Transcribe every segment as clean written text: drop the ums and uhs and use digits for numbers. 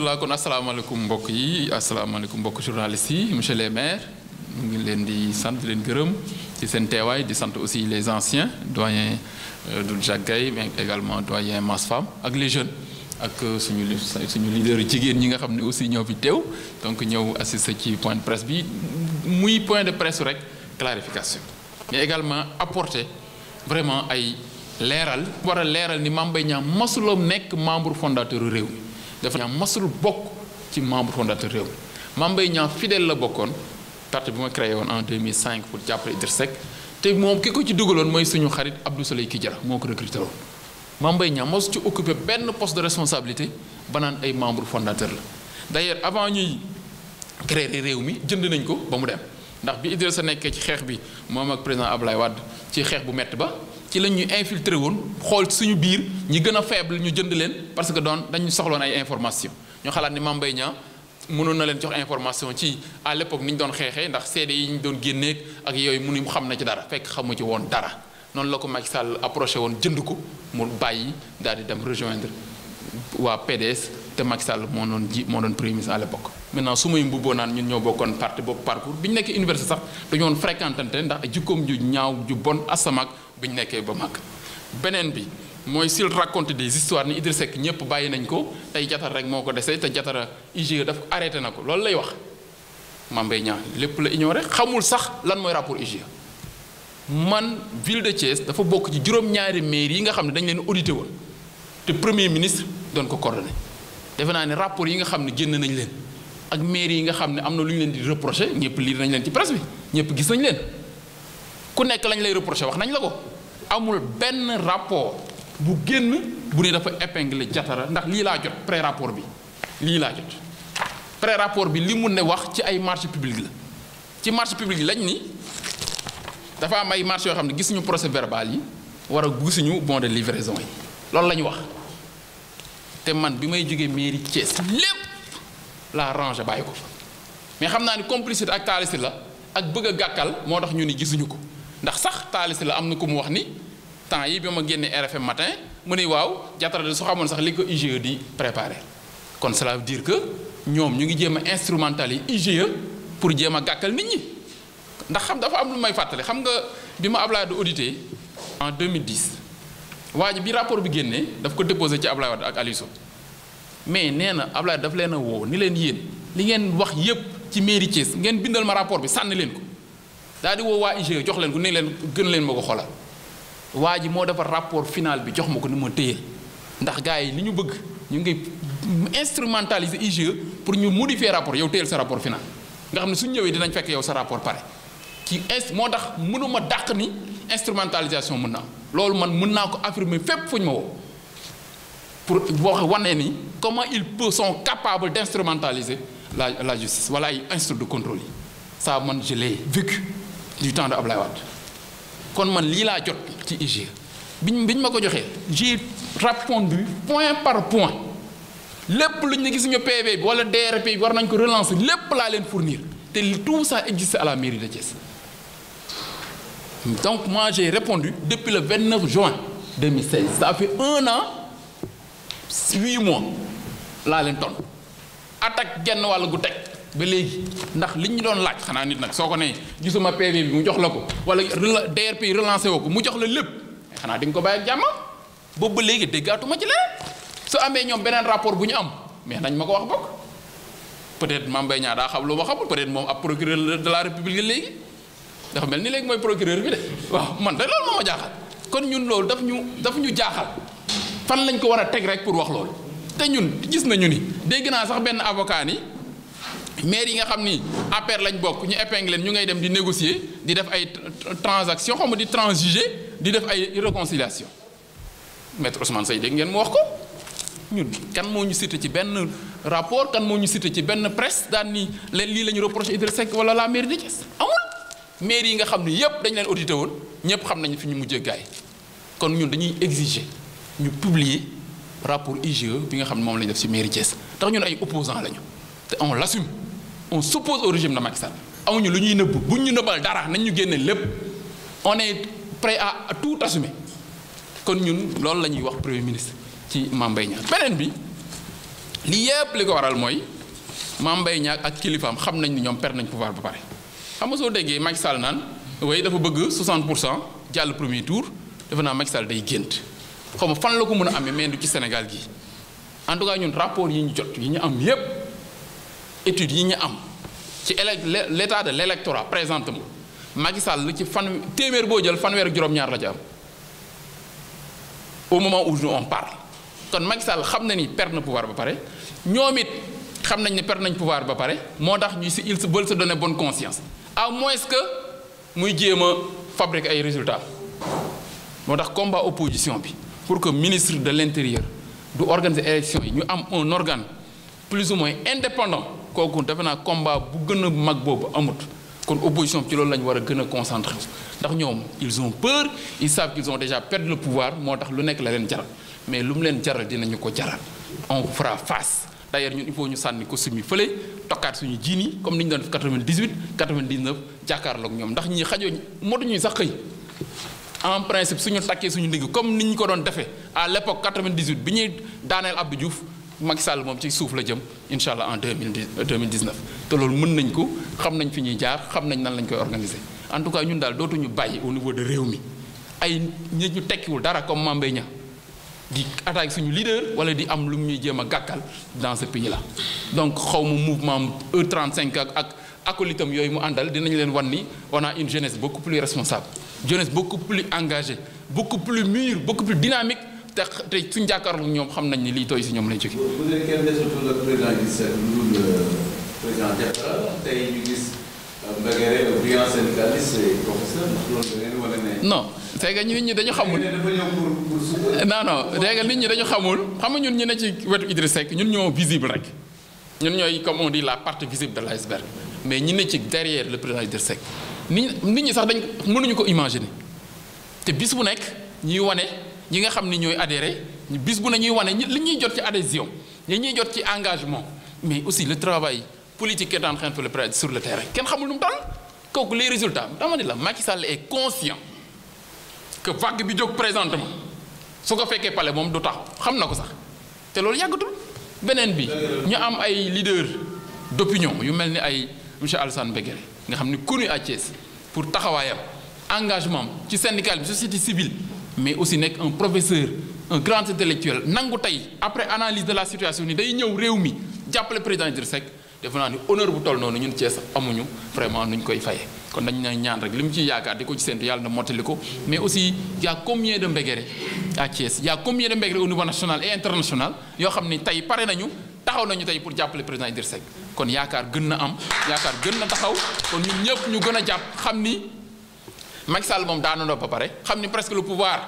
rahmatullah kon asalaamaaleykum mbokk yi asalaamaaleykum mbokk journalistes yi monsieur les maires mu ngi leen di sant leen gërëm ci seen teewaay di sant aussi les anciens doyen Doudou Jacques Gaye mais également doyen Mass Fam ak les jeunes ak suñu leader jigéen ñi nga xam ne aussi ñoo fi teew donc ñëw assister ci point de presse bi muy point de presse rek clarification mais également apporter vraiment ay leeral war a leeral ni Mame Mbaye Niang masuloom nekk membre fondateur réew mi dafa ñaa masul bokk ci membre fondateur réew mi Mame Mbaye Niang fidèle la bokkoon parti bi ma créé woon en 2005 pour jàppale Idriss Seck te moom ki ko ci dugaloon mooy suñu xarit Abdou Soleil Kidjara moo ko recruté woon Mame Mbaye Niang mosu ci occupé benn poste de responsabilité ba naan ay membre fondateur la d'ailleurs avant ñuy créer réew mi jënd nañ ko ba mu dem ndax bi Idriss sa nekkee ci xeex bi moom ak président Abdoulaye Wade ci xeex bu métti ba ci lañ ñu infiltré woon xool suñu biir ñi gën a faible ñu jënd leen parce que dañu soxloon ay information ñu xalaat ni Mame Mbaye Niang mënoon na leen jox information ci à l'époque ni ñu doon xeexee ndax seede yi ñu doon génneeg ak yooyu mu ni xam na ci dara fekk xamu ci woon dara noonu la ko Macky Sall approché woon jënd ko mu bàyyi daal di dem rejoindre waa PDS te Macky Sall moo doon premier ministre à l'époque. maintenant su may mbubboo naan ñun ñoo bokkoon parti bokk parcours bi ñu nekkee université sax dañu woon fréquentante ndax jikkoom ju ñaaw ju bon asamaak bi ñu nekkee ba mag beneen bi mooy s'il raconte des histoires ni Idriss Seck ñëpp bàyyi nañ ko tey Jatara rek moo ko desee te Jatara IGE daf arrêté na ko loolu lay wax Mame Mbaye Niang lépp la ignoré xamul sax lan mooy rapport IGE man ville de Thiès dafa bokk ci juróom-ñaari maire yi nga xam ne dañ leen audité woon te premier ministre doon ko coordonné defe naa ne rapport yi nga xam ne génn nañ leen ak maire yi nga xam ne am na lu ñu leen di reproché ñëpp lire nañ leen ci presse bi ñëpp gis nañ leen ku nekk lañ lay reproché wax nañ la ko amul benn rapport bu génn bu ne dafa épinglé Jatara ndax lii laa jot pré rapport bi lii laa jot pré rapport bi li mun ne wax ci ay marché public la ci marché public lañ ni dafa am ay marché yoo xam ne gisuñu procès verbal yi war a gisuñu bon de livraison yi loolu la ñu wax te man bi may jógee mairie Thiès lépp la rangé bàyyi ko fa mais xam naa ni complicité ak Talla Sylla ak bëgg a gàkkal moo tax ñu ni gisuñu ko ndax sax Talla Sylla am na ku mu wax ni temps yi bi ma génnee RFM matin mu ni waaw Jatara de su xamoon sax li ko IGE di préparé kon cela veut dire que ñoom ñu ngi jéem a instrumentaliser IGE pour jéem a gàkkal nit ñi ndax xam dafa am lu may fàttali xam nga bi ma Ablaye di audité en 2010 waa ji bi rapport bi génnee daf ko déposé ci Ablaye Wade ak Aliou Sow mais nee na Ablaye daf leen a woo ni leen yéen li ngeen wax yépp ci mairie Thiès ngeen bindal ma rapport bi sànni leen ko daal di woo waa IGE jox leen ko ne leen gën leen ma ko xoolal waa ji moo defar rapport final bi jox ma ko ni ma téyeel ndax gars yi li ñu bëgg ñu ngi instrumentaliser IGE pour ñu modifier rapport yow téyel sa rapport final nga xam ne suñu ñëwee dinañ fekk yow sa rapport pare ci moo tax mënuma dàq ni instrumentalisation mën na am loolu man mën naa ko affirmer fépp fu ñu ma woo pour wax wane ni comment ils sont capables d'instrumentaliser la justice wala ay instituts de contrôle yi ça man je l'ai vécu du temps de Ablaye Wade kon man lii laa jot ci IGE biñ ma ko joxee j'ai répondu point par point lépp lu ñu ne gisuñu PV bi wala DRP bi war nañ ko relancer lépp laa leen fournir te tout ça existe à la mairie de Thiès donc moi j'ai répondu depuis le 29 juin 2016 ça fait 1 an 8 mois laa leen tontu attaque genn wàll gu teg ba léegi ndax li ñu doon laaj xanaa nit nag soo ko nee gisuma PV bi mu jox la ko wala DRP yi relancé woo ko mu jox la lépp xanaa di nga ko bàyyi ak jàmm boobu ba léegi déggaatuma ci leneen su amee ñoom beneen rapport bu ñu am mais nañ ma ko wax bokk peut-être Mame Mbaye Niang daa xam lu ma xamul peut-être moom ab procureur de la République léegi dafa mel ni léegi mooy procureur bi de waaw man de loolu moo ma jaaxal kon ñun loolu daf ñu jaaxal fan lañ ko war a teg rek pour wax loolu te ñun gis nañu ni dégg naa sax benn avocat ni maire yi nga xam ni APR lañ bokk ñu épingle leen ñu ngay dem di négocier di def ay transaction xaw ma di transiger di def ay réconciliation maître Ousmane Seye dégg ngeen mu wax ko ñun kan moo ñu cité ci benn rapport kan moo ñu cité ci benn presse daan ni leen lii la ñu reproché Idriss Seck wala la mairie de Thiès amul maire yi nga xam ni yépp dañ leen audité woon ñëpp xam nañu fi ñu mujjee gaay kon ñun dañuy exiger ñu publier rapport IGE bi nga xam ne moom lañu def ci mairie Thiès tax ñun ay opposants lañu te on l'assume on s'oppose au régime de Macky Sall amuñu lu ñuy nëbb buñ ñu nëbbal dara nañ ñu génne lépp on est prêt à tout assumer kon ñun loolu la ñuy wax premier ministre ci Mame Mbaye Niang beneen bi lii yëpp li ko waral mooy Mame Mbaye Niang ak kilifaam xam nañ ni ñoom perdre nañ pouvoir ba pare xam nga soo déggee Macky Sall naan way dafa bëgg 60% jàll premier tour defe naa Macky Sall day gént xaw ma fan la ko mën a amee mais du ci Sénégal gi en tout cas ñun rapport yi ñu jot yi ñu am yépp études yi ñu am ci l'état de l'électorat présentement Macky Sall ci téeméer boo jël fanweer ak juróom-ñaar la ci am au moment où on parle kon Macky Sall xam na ni perdre na pouvoir ba pare ñoom it xam nañ ne perdre nañ pouvoir ba pare moo tax ñu ils veulent se donner bonne conscience à moins que muy jéem a fabriquer ay résultats moo tax combat opposition bi pour que ministre de l'intérieur du organiser élection yi ñu am un organe plus ou moins indépendant kooku defe naa combat bu gën a mag boobu amut kon opposition bi ci loolu la ñu war a gën a concentré ndax ñoom ils ont peur ils savent qu'ils ont déjà perdu le pouvoir moo tax lu nekk la leen jaral mais lu mu leen jaral dinañu ko jaral on fera face d'ailleurs ñun il faut ñu sànni costume yi fële tokkaat suñu jiin yi comme ni ñu doon def 98 99 jàkkaarloog ñoom ndax ñi xajoo motuñuy sax xëy en principe suñu takkee suñu ndigg comme ni ñu ko doon defee à l'époque 98 bi ñuy daaneel Abdou Diouf Macky Sall moom ci suuf la jëm incha allah en 2019 te loolu mën nañ ko xam nañ fi ñuy jaar xam nañ nan lañ koy organiser en tout cas ñun daal dootuñu bàyyi au niveau de réew mi ay nit ñu tekkiwul dara comme Mame Mbaye Niang di attaque suñu leader wala di am lu ñuy jéem a gàkkal dans ce pays là donc xaw ma mouvement E35 ak acolytam yooyu mu àndal dinañ leen wan ni on a une jeunesse beaucoup plus responsable jeunesse beaucoup plus engagée beaucoup plus mûre beaucoup plus dynamique te suñu jàkkaarloo ñoom xam nañ ni lii tooy si ñoom lay jóge. bu dee kenn desatul ak président Idrissa Seck lu dul président Diattara tey ñu gis Mbegere le brillant syndicaliste et professeur ndax loolu da ngeen wane ne. non c'est que nit ñi dañu xamul. dafa ñëw pour non non c'est que nit ñi dañu xamul xam nga ñun ñu ne ci wetu Idrissa Seck ñun ñoo visible rek ñun ñooy comme on dit la partie visible de l'iceberg mais ñi ne ci derrière le président Idrissa Seck nit ñi sax dañ mënuñu ko imaginer te bis bu nekk ñuy wane ñi nga xam ni ñooy adhéré bis bu ne ñuy wane li ñuy jot ci adhésion ñi ñuy jot ci engagement mais aussi le travail politique qui est en train de faire sur le terrain kenn xamul nu mu toll kooku les résultats dama ni la Macky Sall est conscient que vague bi jóg présentement su ko fekkee palais moom du taxaw xam na ko sax te loolu yàggatul beneen bi ñu am ay leaders d'opinion yu mel ni ay monsieur Alassane Mbegere nga xam ni connu à Thiès pour taxawaayam engagement ci syndical bi société civile mais aussi nekk un professeur un grand intellectuel nangu tey après analyse de la situation ni day ñëw réew mi jàppale président Idrissa Seck defe naa ni honneur bu toll noonu ñun Thiès amuñu vraiment nuñ koy fayee kon dañu na ñaan rek li mu ciy yaakaar di ko ci séntu yàlla na mottali ko mais aussi y a combien de Mbegere à Thiès y a combien de Mbegere au niveau national et international yoo xam ni tey pare nañu taxaw nañu tey pour jàppale président Idrissa Seck kon yaakaar gën na am yaakaar gën na taxaw kon ñun ñëpp ñu gën a jàpp xam ni Macky Sall moom daanandoo ba pare xam ni presque le pouvoir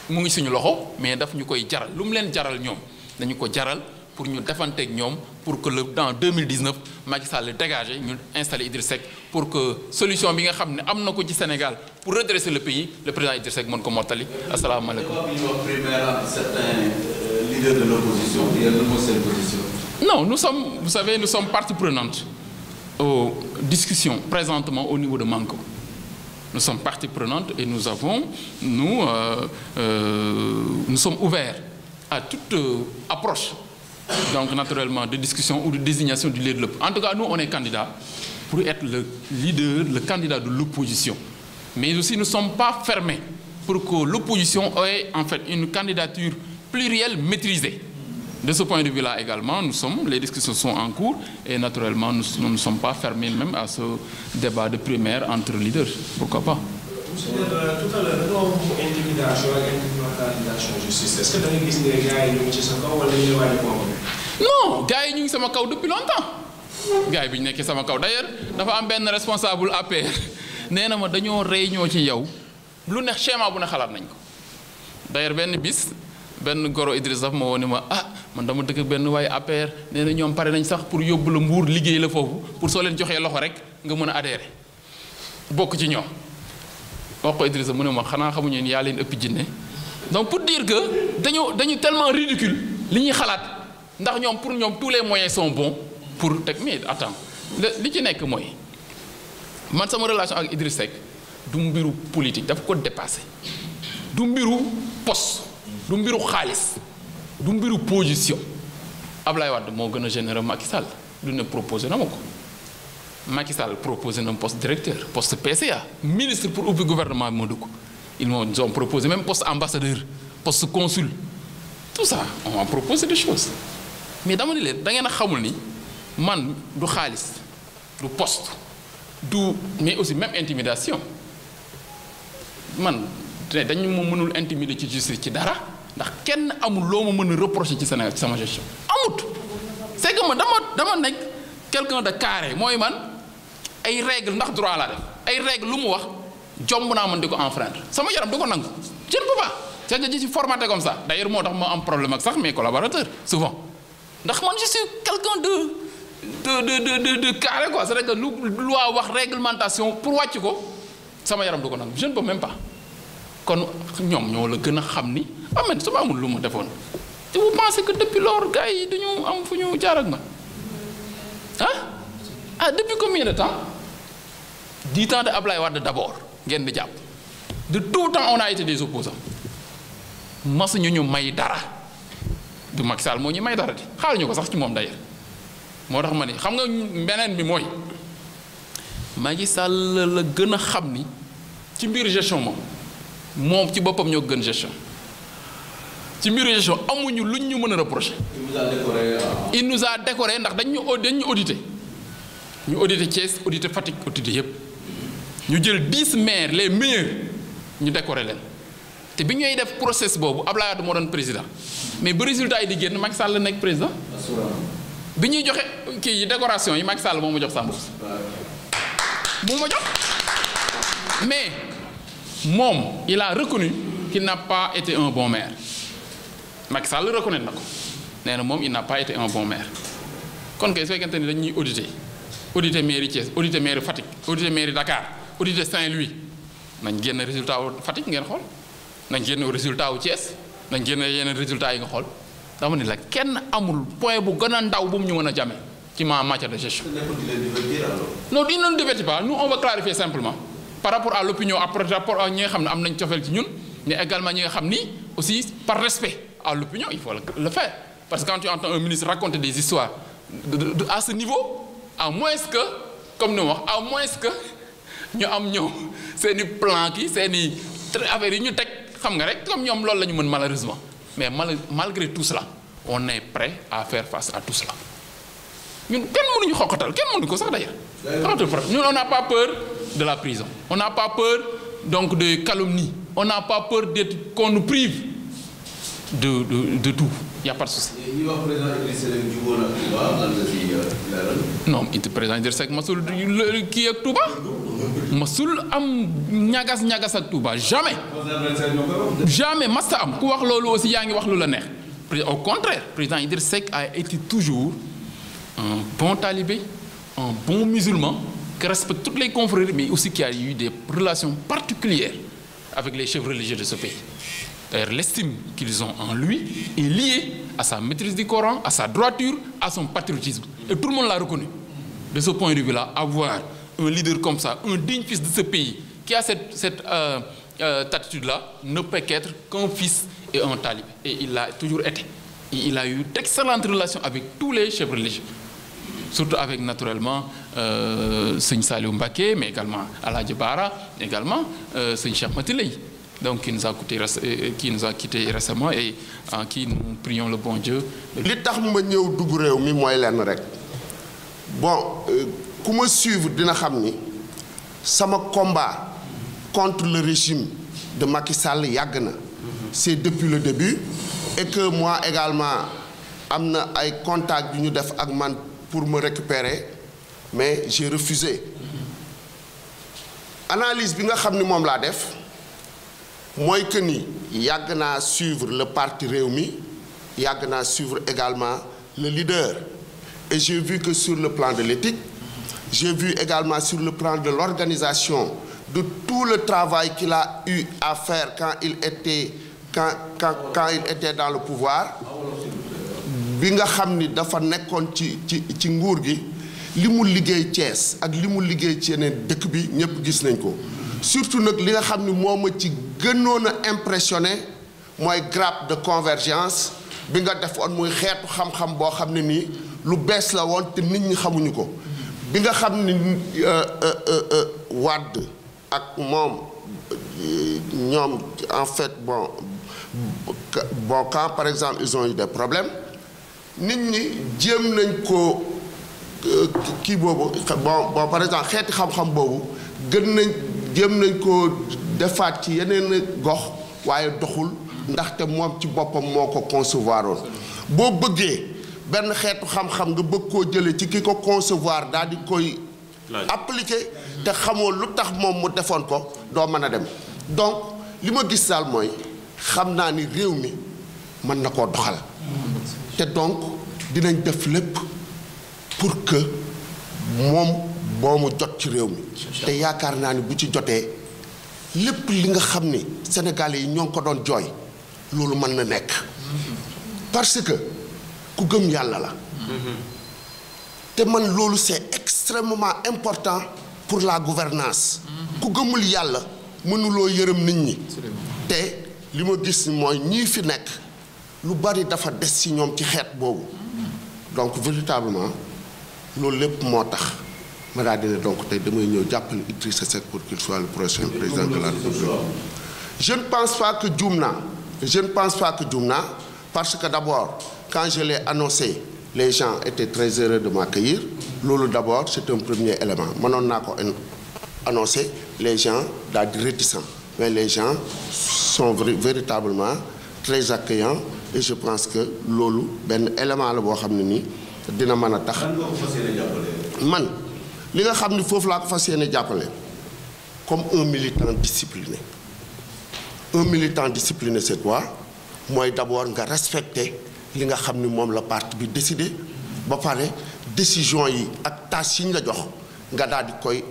mu ngi suñu loxo mais daf ñu koy jaral lu mu leen jaral ñoom dañu ko jaral pour ñu defanteeg ñoom pour que dans 2019 Macky Sall dégagé ñu installé Idrissa Seck pour que solution bi nga xam ne am na ko ci Sénégal pour redresser le pays le président Idrissa Seck mën ko mottali asalaamaaleykum. leader de l'opposition et elle ne seen position. Non, nous sommes partie prenante aux discussions présentement au niveau de Manko. Nous sommes partie prenante et nous sommes ouverts à toute approche, donc naturellement de discussion ou de désignation du leader de l'opposition. En tout cas, nous, on est candidats pour être le leader, le candidat de l'opposition. Mais aussi, nous ne sommes pas fermés pour que l'opposition ait en fait une candidature plurielle maîtrisée. De ce point de vue-là également, les discussions sont en cours et naturellement, nous ne sommes pas fermés même à ce débat de primaire entre leaders. Pourquoi pas? Tout à l'heure, nous avons une intimidation et une intimidation de justice. Est-ce que vous avez vu les gars qui sont là ou les gars qui Non, les gars qui sont là depuis longtemps. Les gars qui sont là. D'ailleurs, il y a un responsable APR. Nous avons une réunion ci yow lu neex schéma bu ne xalaat nañ ko. D'ailleurs benn bis benn goro Idrissa ma woo ne ma man dama dëkk benn waaye APR nee na ñoom pare nañ sax pour yóbbu la Mbuur liggéey la foofu pour soo leen joxee loxo rek nga mën a adhérer bokk ci ñoom wax ko Idrissa mu ne ma xanaa xamuñu ni yaa leen ëpp jinne donc pour dire que dañu tellement ridicule li ñuy xalaat ndax ñoom pour ñoom tous les moyens sont bons pour teg mais attends li ci nekk mooy man sama relation ak Idrissa Seck du mbiru politique dafa ko dépassé du mbiru poste du mbiru xaalis du mbiru position Ablaye Wade moo gën a généreux Macky Sall du ne proposé na ma ko Macky Sall proposé na poste directeur poste PCA ministre pour ubbi gouvernement bi ma dugg ils m'ont proposé même poste ambassadeur poste consul tout ça on m'a proposé des choses mais dama ne leen da ngeen a xamul ni man du xaalis du poste du mais aussi même intimidation man dañu ma mënul intimider ci justice ci dara ndax kenn amul loo ma mën a reprocher ci Sénégal ci sama gestion amut c'est que man dama nekk quelqu'un de carré mooy man ay règles ndax droit laa def ay règles lu mu wax jomb naa mën di ko enfreindre sama yaram du ko nangu je ne peux pas c'est que je suis formaté comme ça d'ailleurs moo tax ma am problème ak sax mes collaborateurs souvent ndax man je suis quelqu'un de carré quoi c'est-à-dire que lu loi wax réglementation pour wàcc ko sama yaram du ko nangu je ne peux même pas kon ñoom ñoo la gën a xam ni man su ma amul lu ma defoon te vous pensez que depuis lors gars yi dañu am fu ñu jaar ak man depuis combien de temps 10 ans de Ablaye Wade d'abord ngeen di jàpp de tout temps on a été des opposants mas ñu may dara du Macky Sall moo ñu may dara di xaaruñu ko sax ci moom d'ailleurs moo tax ma ni xam nga beneen bi mooy Macky Sall la gën a xam ni ci mbir gestion moom ci boppam ñoo gën gestion ci mbir gestion amuñu luñ ñu mën a reprocher. Il nous a décoré ndax dañ ñu audité ñu audité Thiès audité Fatick audité yépp ñu jël 10 maires les meilleurs ñu décoré leen te bi ñuy def process boobu Abdoulaye Wade moo doon président mais ba résultat yi di génn Macky Sall la nekk président bi ñuy joxe kii yi décoration yi Macky Sall moo ma jox Samba bu ma jox mais moom il a reconnu qu'il n'a pas été un bon maire Macky Sall reconnaître na ko nee na moom il n'a pas été un bon maire kon kay su fekkente ni dañuy auditer mairie Thiès auditer mairie Fatick auditer mairie Dakar auditer Saint-Louis nañ génn résultat wu Fatick ngeen xool nañ génn résultat wu Thiès nañ génn yeneen résultats yi nga xool dama ne la kenn amul point bu gën a ndaw bu mu ñu mën a jame ci ma matière de gestion. Non, il ne nous divertit pas. Nous, on va clarifier simplement par rapport à l'opinion, par rapport à ñi nga xam ne am nañ cofeel ci ñun mais également ñi nga xam ni aussi par respect à l'opinion il faut le faire parce que quand tu entends un ministre raconter des histoires à ce niveau à moins que comme ni wax à moins que ñu am ñoom seeni plan ki seeni affaires yi ñu teg xam nga rek comme ñoom loolu la ñu mën malheureusement mais malgré tout cela on est prêt à faire face à tout cela ñun kenn mënuñu xoqatal kenn mënuñu ko sax d'ailleurs ñun on n'a pas peur de la prison on n'a pas peur donc de calomnie on n'a pas peur d'être qu'on nous prive de tout il y a pas de souci. Non it président Idrissa Seck masul kii ak Touba masul am ñagas ak Touba jamais masta am ku wax loolu aussi yaa ngi wax lu la neex au contraire président Idrissa Seck a été toujours un bon talibé un bon musulman qui respecte toutes les confréries mais aussi qui a eu des relations particulières avec les chefs religieux de ce pays. D'ailleurs, l'estime qu'ils ont en lui est liée à sa maîtrise du Coran, à sa droiture, à son patriotisme. Et tout le monde l'a reconnu. De ce point de vue-là, avoir un leader comme ça, un digne fils de ce pays, qui a cette attitude-là, ne peut qu'être qu'un fils et un talibé. Et il l'a toujours été. Et il a eu d'excellentes relations avec tous les chefs religieux. Surtout avec, naturellement, Seigne Saliou Mbacké, mais également Aladji Bara, également Seigne Cheikh Matiley. Donc qui nous a quitté récemment et en qui nous prions le bon Dieu. li tax ma ñëw dugg réew mi mooy lenn rek bon ku ma suivre dina xam ni sama combat contre le régime de Macky Sall yàgg na. C'est depuis le début et que moi également am na ay contacts yu ñu def ak man pour me récupérer mais j'ai refusé analyse bi nga xam ni moom laa def. mooy que ni yàgg naa suivre le parti Rewmi yàgg naa suivre également le leader et j'ai vu que sur le plan de l'éthique j'ai vu également sur le plan de l'organisation de tout le travail qu'il a eu à faire quand il était dans le pouvoir bi nga xam ni dafa nekkoon ci nguur gi li mu liggéey Thiès ak li mu liggéey ci yeneen dëkk bi ñëpp gis nañ ko surtout nag li nga xam ni moo ma ci gënoon a impressionné mooy grappe de convergence bi nga defoon muy xeetu xam-xam boo xam ne nii lu bees la woon te nit ñi xamuñu ko bi nga xam ne Wade ak moom ñoom en fait bon quand par exemple ils ont eu des problèmes nit ñi jéem nañ ko kii boobu bon par exemple xeeti xam-xam boobu jéem nañ ko defaat ci yeneen gox waaye doxul ndaxte moom ci boppam moo ko concevoir woon boo bëggee benn xeetu xam-xam nga bëgg koo jële ci ki ko concevoir daal di koy appliquer te xamoo lu tax moom mu defoon ko doo mën a dem donc li ma gis daal mooy xam naa ni réew mi mën na koo doxal te donc dinañ def lépp pour que moom mu jot ci réew mi te yaakaar naa ni bu ci jotee lépp li nga xam ni Sénégalais yi ñoo ngi ko doon jooy loolu mën na nekk parce que ku gëm yàlla la te man loolu c'est extrêmement important pour la gouvernance ku gëmul yàlla mënuloo yërëm nit ñi te li ma gis mooy ñii fi nekk lu bari dafa des ci ñoom ci xeet boobu donc véritablement loolu lépp moo tax ma daal dina donc tey damay ñëw jàppale Idrissa Seck pour qu'il soit le prochain président de la République. Je ne pense pas que juum naa parce que d'abord quand je l'ai annoncé les gens étaient très heureux de m'accueillir loolu d'abord c'est un premier élément mënoon naa ko annoncé les gens daal di réticents mais les gens sont véritablement très accueillants et je pense que loolu benn élément la boo xam ne nii dina mën a tax man li nga xam ni foofu laa ko fas yéene jàppale comme un militant discipliné c'est quoi mooy d'abord nga respecter li nga xam ni moom la parti bi décidé ba pare décision yi ak tâches yi ñu la jox nga daal di koy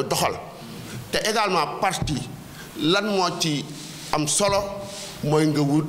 doxal te également parti lan moo ci am solo mooy nga wut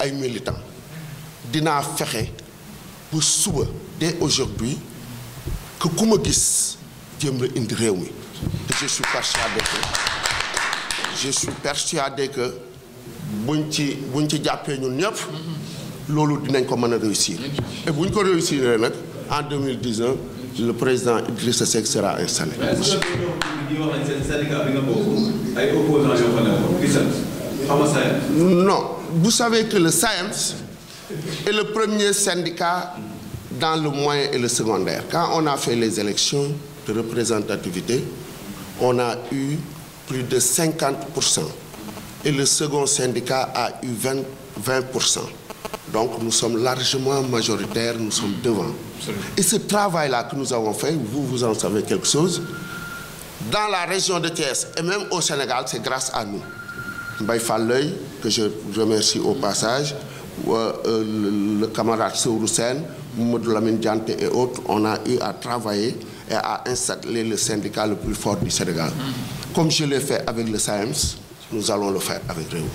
ay militants dinaa fexe bu suba dès aujourd'hui que ku ma gis jéem la indi réew mi te je suis persuadé que buñ ci jàppee ñun ñëpp loolu dinañ ko mën a réussir et buñ ko réussir nag en 2019 le président Idrissa Seck sera installé. Non, vous savez que le SAEMS est le premier syndicat dans le moyen et le secondaire. Quand on a fait les élections de représentativité, on a eu plus de 50%. Et le second syndicat a eu 20%. Donc nous sommes largement majoritaires, nous sommes devant. Et ce travail-là que nous avons fait, vous en savez quelque chose, dans la région de Thiès et même au Sénégal, c'est grâce à nous. Mbaye Falloy, que je remercie au passage, le camarade Sourou Sène, Mamadou Lamine Dianté et autres, on a eu à travailler et à installer le syndicat le plus fort du Sénégal. Comme je l'ai fait avec le SAEMS, nous allons le faire avec Réunion.